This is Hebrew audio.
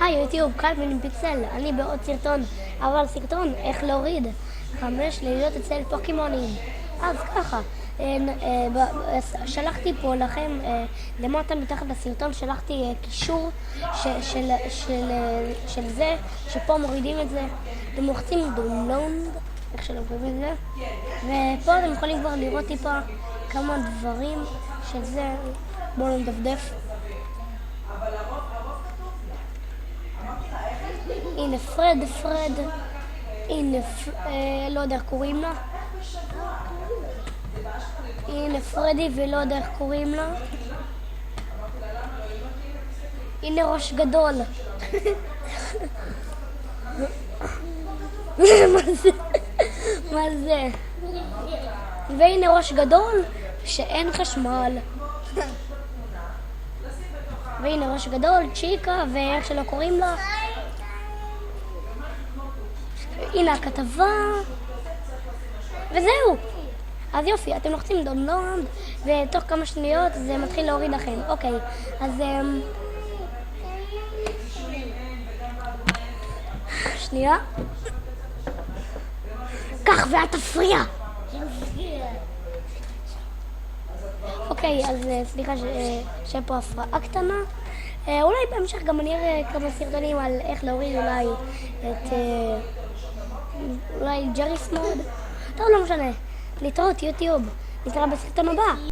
היי יוטיוב, קלמן עם פיקסל, אני בעוד סרטון, אבל סרטון איך להוריד 5 לילות אצל פוקימונים. אז ככה, שלחתי פה לכם, למטה מתחת לסרטון, שלחתי קישור של זה, שפה מורידים את זה. אתם לוחצים download, איך שלא קוראים את זה, ופה אתם יכולים כבר לראות טיפה כמה דברים של זה. בואו נדפדף. הנה פרד, הנה לא יודע איך קוראים לה, הנה פרדי ולא יודע איך קוראים לה, הנה ראש גדול. מה זה? והנה ראש גדול שאין חשמל, והנה ראש גדול, צ'יקה ואיך שלא קוראים לה. הנה הכתבה, וזהו. אז יופי, אתם לוחצים דאונלוד, ותוך כמה שניות זה מתחיל להוריד לכם. אוקיי, אז שנייה. כך ואל תפריע. אוקיי, אז סליחה שפה הפרעה קטנה. אולי בהמשך גם אני אראה כמה סרטונים על איך להוריד אולי ג'ריס מוד. טוב, לא משנה. להתראות יוטיוב, נתראה בסרטון הבא.